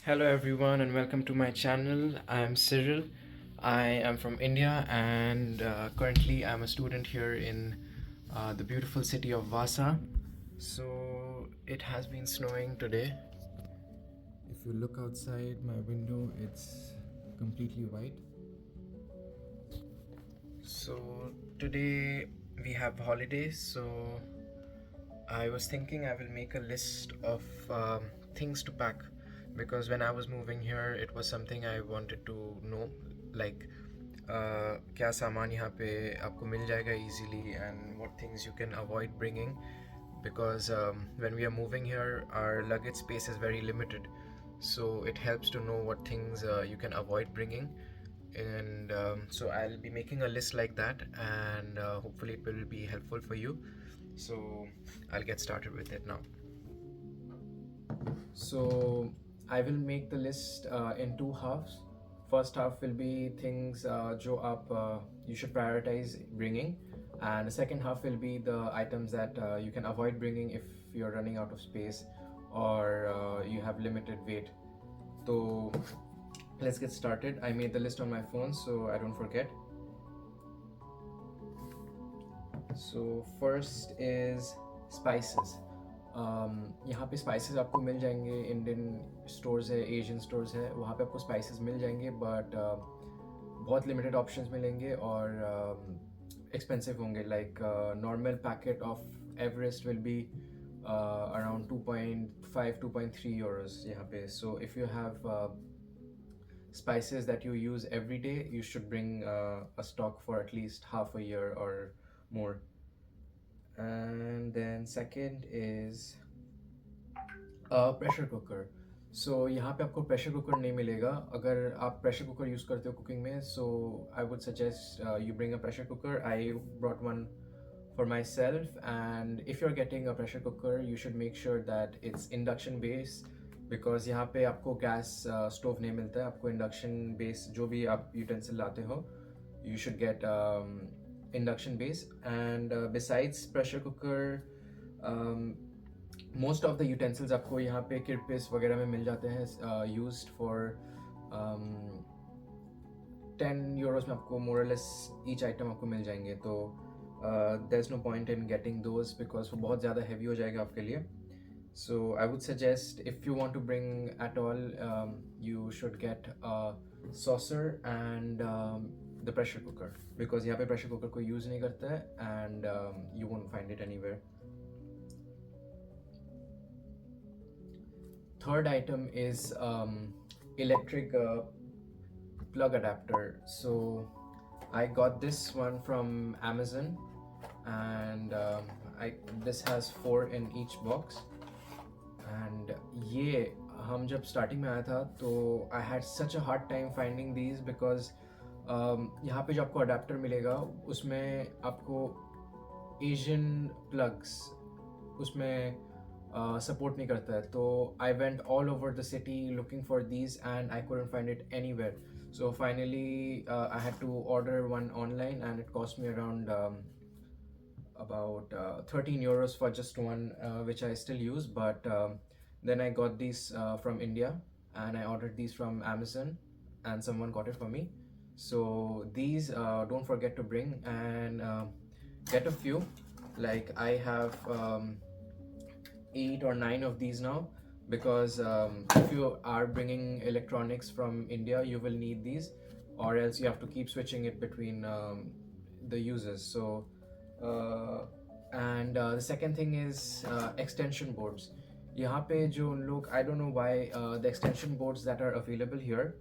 Hello everyone and welcome to my channel. I am Cyril. I am from India and currently I'm a student here in the beautiful city of Vaasa. So it has been snowing today. If you look outside my window, it's completely white. So today we have holidays, so I was thinking I will make a list of things to pack because when I was moving here, it was something I wanted to know, like क्या सामान यहाँ पे आपको मिल जाएगा easily and what things you can avoid bringing because when we are moving here, our luggage space is very limited. So it helps to know what things you can avoid bringing, and so I'll be making a list like that, and hopefully it will be helpful for you. So I'll get started with it now. So I will make the list in two halves. First half will be things जो आप you should prioritize bringing, and the second half will be the items that you can avoid bringing if you're running out of space or you have limited weight. So let's get started. I made the list on my phone so I don't forget. So first is spices. यहाँ पे spices आपको मिल जाएंगे, Indian stores है, Asian stores है, वहाँ पे आपको spices मिल जाएंगे, बट बहुत लिमिटेड ऑप्शंस मिलेंगे और एक्सपेंसिव होंगे. Like normal packet of Everest will be around 2.5 2.3 euros यहाँ पे. So if you have spices that you use every day, you should bring a stock for at least half a year or more. And then second is pressure cooker. So यहाँ पे आपको pressure cooker नहीं मिलेगा. अगर आप pressure cooker use करते हो cooking में, so I would suggest you bring a pressure cooker. I brought one for myself, and if you're getting a pressure cooker, you should make sure that it's induction based because यहाँ पे आपको gas stove नहीं मिलता है. आपको induction base जो भी आप यूटेंसिल लाते हो, you should get induction base. And besides pressure cooker, most of the utensils आपको यहाँ पे किरपिस वगैरह में मिल जाते हैं, used for 10 euros में आपको more or less each item आपको मिल जाएंगे. तो there's no point in getting those because वो बहुत ज़्यादा heavy हो जाएगा आपके लिए. So I would suggest if you want to bring at all, you should get a saucer and the pressure cooker because यहाँ पे pressure cooker कोई use नहीं करता है, and you won't find it anywhere. Third item is electric plug adapter. So I got this one from Amazon, and this has 4 in each box. And ये हम जब starting में आया था तो I had such a hard time finding these because यहाँ पे जो आपको अडेप्टर मिलेगा उसमें आपको एशियन प्लग्स उसमें सपोर्ट नहीं करता है. तो I went all over the city looking for these and I couldn't find it anywhere. So finally I had to order one online, and it cost me around about 13 euros for just one, which I still use. But then I got these from India, and I ordered these from Amazon, and someone got it for me. So these don't forget to bring, and get a few. Like I have 8 or 9 of these now because if you are bringing electronics from India, you will need these, or else you have to keep switching it between the users. So and the second thing is extension boards. यहाँ पे जो उन लोग, I don't know why the extension boards that are available here,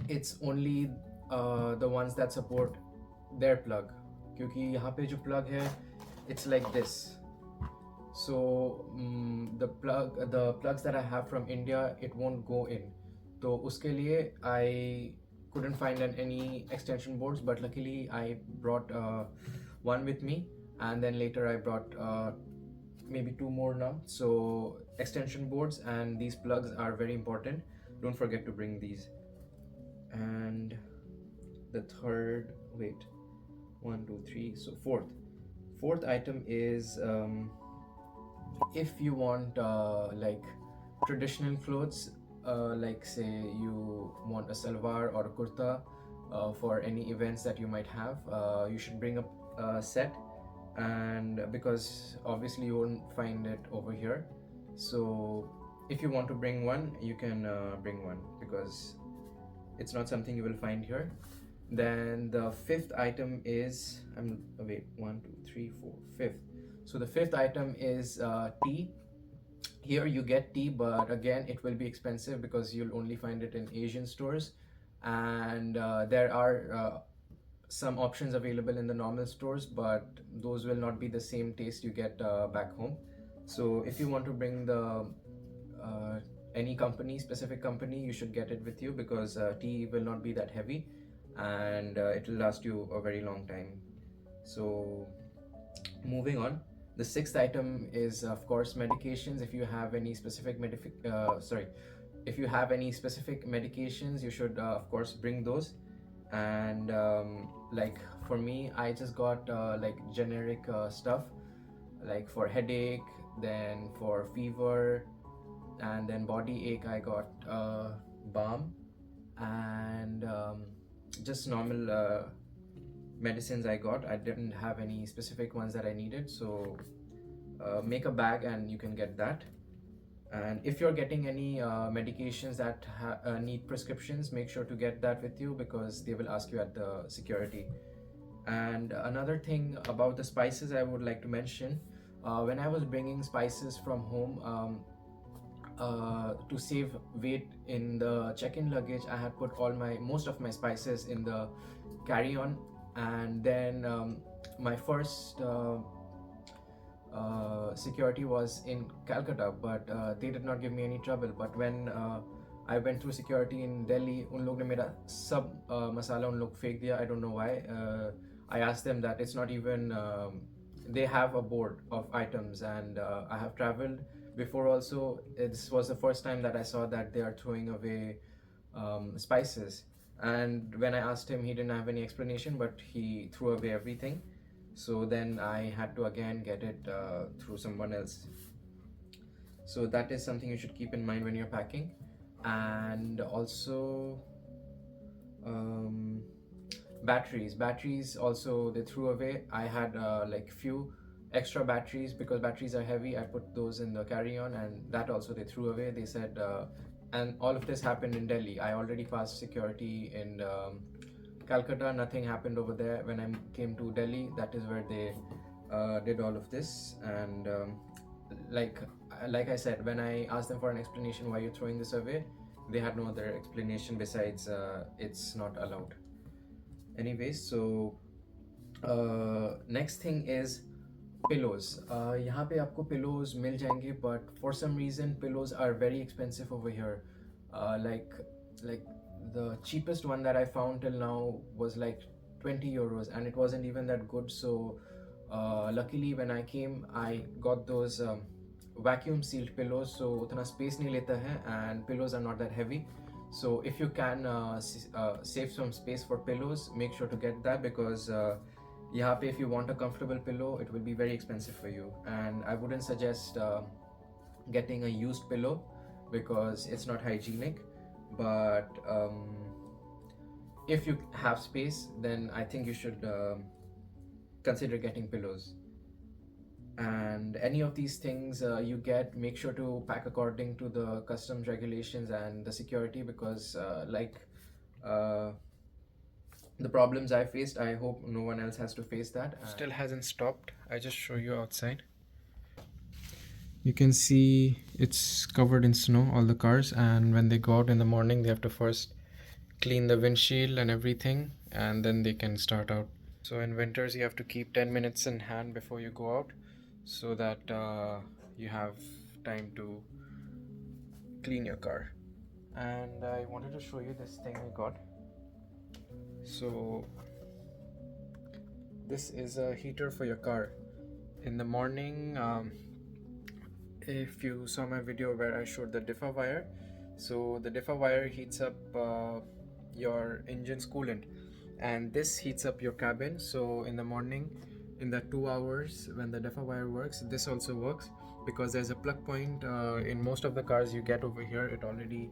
it's only the ones that support their plug, क्योंकि यहाँ पे जो plug है it's like this. So the plugs that I have from India, it won't go in. तो उसके लिए I couldn't find any extension boards, but luckily I brought one with me, and then later I brought maybe 2 more now. So extension boards and these plugs are very important. Don't forget to bring these. And the third, wait, 1 2 3, so fourth item is if you want like traditional clothes, like say you want a salwar or a kurta for any events that you might have, you should bring a set. And because obviously you won't find it over here, so if you want to bring one, you can bring one, because it's not something you will find here. Then the fifth item is, wait, one, two, three, four, fifth. So the fifth item is tea. Here you get tea, but again it will be expensive because you'll only find it in Asian stores, and there are some options available in the normal stores, but those will not be the same taste you get back home. So if you want to bring the any company, specific company, you should get it with you, because tea will not be that heavy, and it will last you a very long time. So moving on, the sixth item is of course medications. If you have any specific if you have any specific medications, you should of course bring those. And like for me, I just got like generic stuff, like for headache, then for fever, and then body ache I got balm, and just normal medicines I didn't have any specific ones that I needed. So make a bag and you can get that. And if you're getting any medications that need prescriptions, make sure to get that with you, because they will ask you at the security. And another thing about the spices I would like to mention, when I was bringing spices from home, to save weight in the check-in luggage, I had put most of my spices in the carry-on. And then my first security was in Calcutta, but they did not give me any trouble. But when I went through security in Delhi, उन लोग ने मेरा सब मसाला उन लोग फेंक दिया. I don't know why. I asked them that it's not even. They have a board of items, and I have traveled before also. This was the first time that I saw that they are throwing away spices. And when I asked him, he didn't have any explanation, but he threw away everything. So then I had to again get it through someone else. So that is something you should keep in mind when you're packing. And also batteries also they threw away. I had like few extra batteries, because batteries are heavy. I put those in the carry-on, and that also they threw away. They said and all of this happened in Delhi. I already passed security in Calcutta, nothing happened over there. When I came to Delhi, that is where they did all of this. And like I said, when I asked them for an explanation why you're throwing this away, they had no other explanation besides it's not allowed. Anyways, so next thing is pillows. यहाँ पे आपको pillows मिल जाएंगे, but for some reason pillows are very expensive over here. Like the cheapest one that I found till now was like 20 euros, and it wasn't even that good. So luckily when I came, I got those vacuum sealed pillows, so उतना space नहीं लेता है, and pillows are not that heavy. So if you can save some space for pillows, make sure to get that, because यहाँ पे if you want a comfortable pillow, it will be very expensive for you. And I wouldn't suggest getting a used pillow, because it's not hygienic. But if you have space, then I think you should consider getting pillows. And any of these things you get, make sure to pack according to the customs regulations and the security, because the problems I faced, I hope no one else has to face that. Still hasn't stopped. I just show you outside. You can see it's covered in snow, all the cars, and when they go out in the morning, they have to first clean the windshield and everything, and then they can start out. So in winters, you have to keep 10 minutes in hand before you go out, so that you have time to clean your car. And I wanted to show you this thing we got. So this is a heater for your car. In the morning, if you saw my video where I showed the differ wire, so the differ wire heats up your engine's coolant, and this heats up your cabin. So in the morning, in the 2 hours when the differ wire works, this also works. because there's a plug point in most of the cars you get over here. It already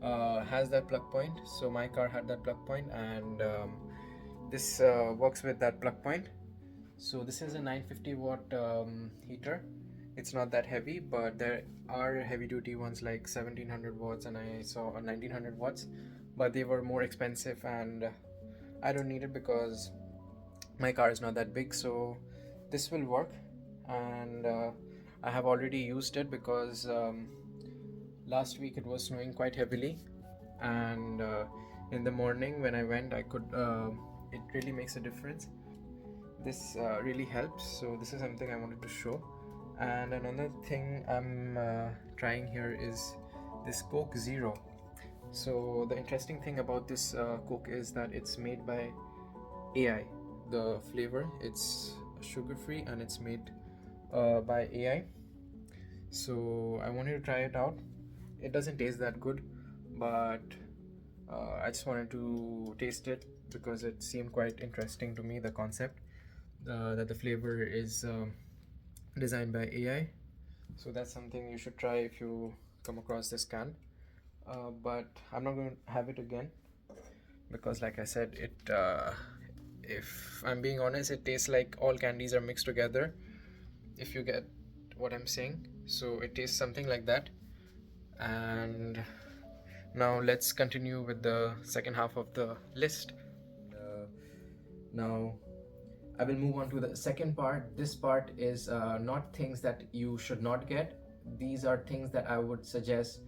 has that plug point, so my car had that plug point, and this works with that plug point. So this is a 950 watt heater. It's not that heavy, but there are heavy duty ones like 1700 watts, and I saw a 1900 watts, but they were more expensive, and I don't need it because my car is not that big. So this will work, and I have already used it because last week it was snowing quite heavily, and in the morning when I went, I could it really makes a difference. This really helps. So this is something I wanted to show. And another thing I'm trying here is this Coke Zero. So the interesting thing about this Coke is that it's made by AI. The flavor, it's sugar free, and it's made by AI. So I wanted to try it out. It doesn't taste that good, but I just wanted to taste it because it seemed quite interesting to me, the concept that the flavor is designed by AI. So that's something you should try if you come across this can. But I'm not going to have it again because, like I said, it if I'm being honest, it tastes like all candies are mixed together, if you get what I'm saying. So it tastes something like that. And now let's continue with the second half of the list. Now I will move on to the second part. This part is not things that you should not get. These are things that I would suggest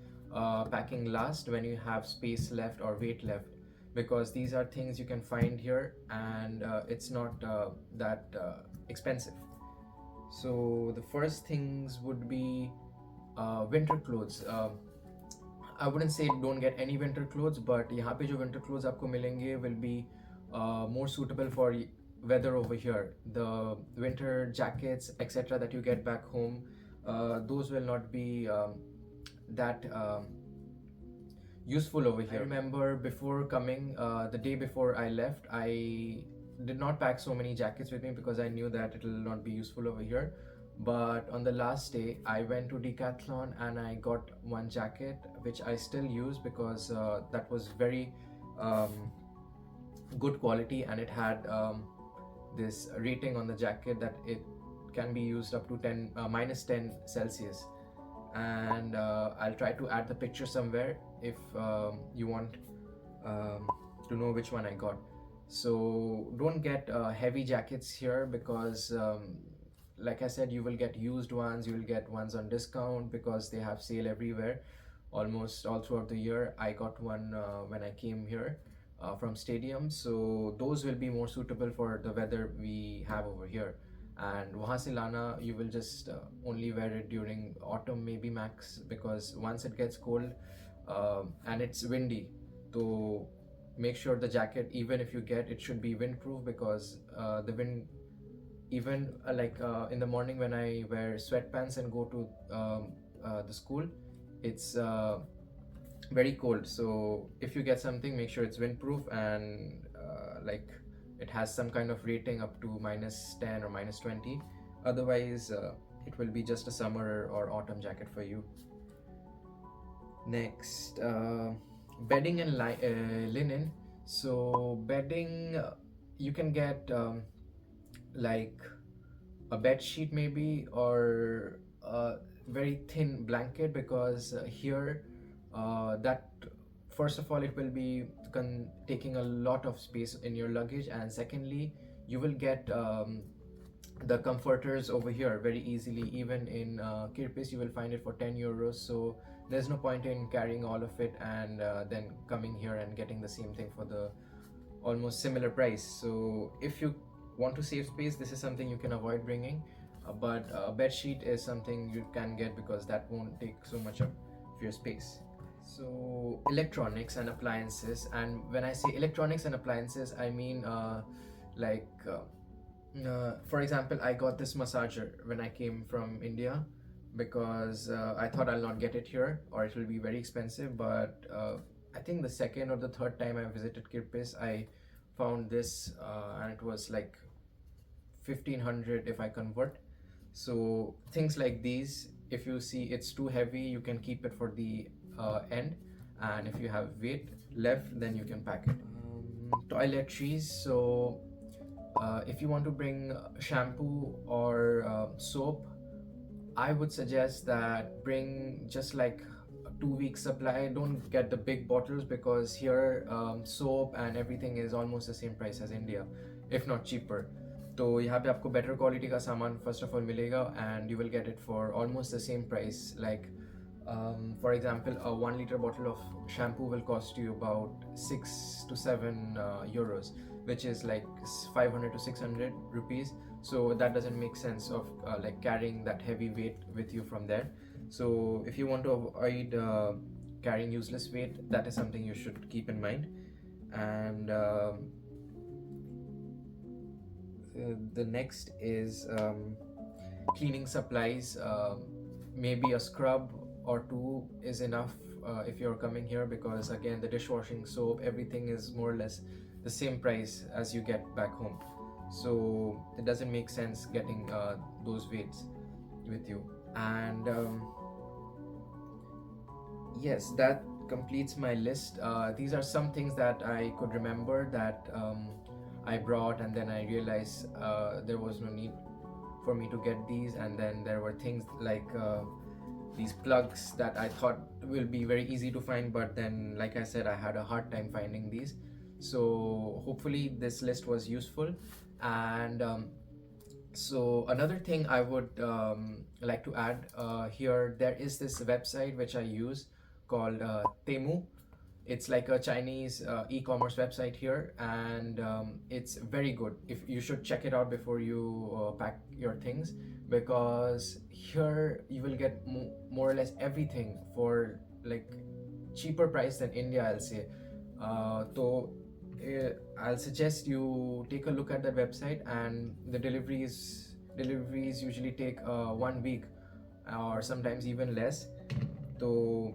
packing last when you have space left or weight left, because these are things you can find here, and it's not that expensive. So the first things would be winter clothes. I wouldn't say don't get any winter clothes, but यहाँ पे जो winter clothes आपको मिलेंगे will be more suitable for weather over here. The winter jackets, etc., that you get back home, those will not be that useful over here. I remember before coming, the day before I left, I did not pack so many jackets with me because I knew that it will not be useful over here. But on the last day, I went to Decathlon and I got one jacket which I still use because that was very good quality, and it had this rating on the jacket that it can be used up to 10 minus 10 Celsius. And I'll try to add the picture somewhere if you want to know which one I got. So don't get heavy jackets here because like I said, you will get used ones, you will get ones on discount because they have sale everywhere almost all throughout the year. I got one when I came here from Stadium, so those will be more suitable for the weather we have over here. And वहाँ से लाना, you will just only wear it during autumn maybe max, because once it gets cold and it's windy, so make sure the jacket, even if you get it, should be windproof, because the wind, even in the morning when I wear sweatpants and go to the school, it's very cold. So if you get something, make sure it's windproof, and it has some kind of rating up to minus 10 or minus 20. Otherwise it will be just a summer or autumn jacket for you. Next, bedding and linen. So bedding, you can get like a bed sheet maybe, or a very thin blanket, because here that, first of all, it will be taking a lot of space in your luggage, and secondly, you will get the comforters over here very easily. Even in Kirpis you will find it for 10 euros, so there's no point in carrying all of it and then coming here and getting the same thing for the almost similar price. So if you want to save space, this is something you can avoid bringing, but a bed sheet is something you can get because that won't take so much of your space. So electronics and appliances, and when I say electronics and appliances, I mean for example, I got this massager when I came from India because I thought I'll not get it here or it will be very expensive, but I think the second or the third time I visited Kirpis, I found this and it was like 1500 if I convert. So things like these, if you see it's too heavy, you can keep it for the end, and if you have weight left, then you can pack it. Toiletries. So if you want to bring shampoo or soap, I would suggest that bring just like a 2 week supply. Don't get the big bottles, because here soap and everything is almost the same price as India, if not cheaper. तो यहाँ पे आपको better quality का सामान first of all मिलेगा, and you will get it for almost the same price. Like for example, a 1 liter bottle of shampoo will cost you about 6 to 7 euros, which is like 500 to 600 rupees. So that doesn't make sense of like carrying that heavy weight with you from there. So if you want to avoid carrying useless weight, that is something you should keep in mind. And the next is cleaning supplies. Maybe a scrub or two is enough if you're coming here, because again, the dishwashing soap, everything is more or less the same price as you get back home. So it doesn't make sense getting those weights with you. And yes, that completes my list. These are some things that I could remember that I brought, and then I realized there was no need for me to get these. And then there were things like these plugs that I thought will be very easy to find, but then, like I said, I had a hard time finding these. So hopefully this list was useful. And so another thing I would like to add here, there is this website which I use called Temu. It's like a Chinese e-commerce website here, and it's very good. If you should check it out before you pack your things, because here you will get more or less everything for like cheaper price than India, I'll say. So I'll suggest you take a look at that website, and the deliveries usually take 1 week or sometimes even less. So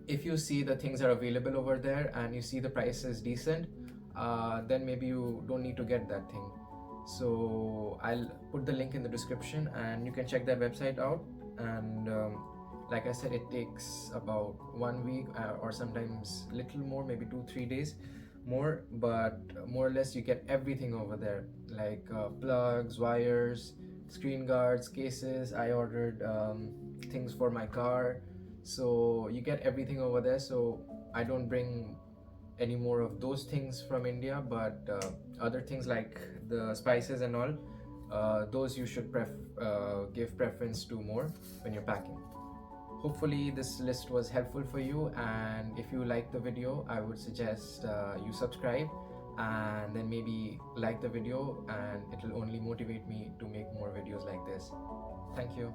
if you see the things are available over there and you see the price is decent, then maybe you don't need to get that thing. So I'll put the link in the description, and you can check that website out. And like I said, it takes about 1 week or sometimes little more, maybe 2-3 days more, but more or less you get everything over there, like plugs, wires, screen guards, cases. I ordered things for my car, so you get everything over there. So I don't bring any more of those things from India, but other things like the spices and all, those you should give preference to more when you're packing. Hopefully this list was helpful for you, and if you like the video, I would suggest you subscribe, and then maybe like the video, and it will only motivate me to make more videos like this. Thank you.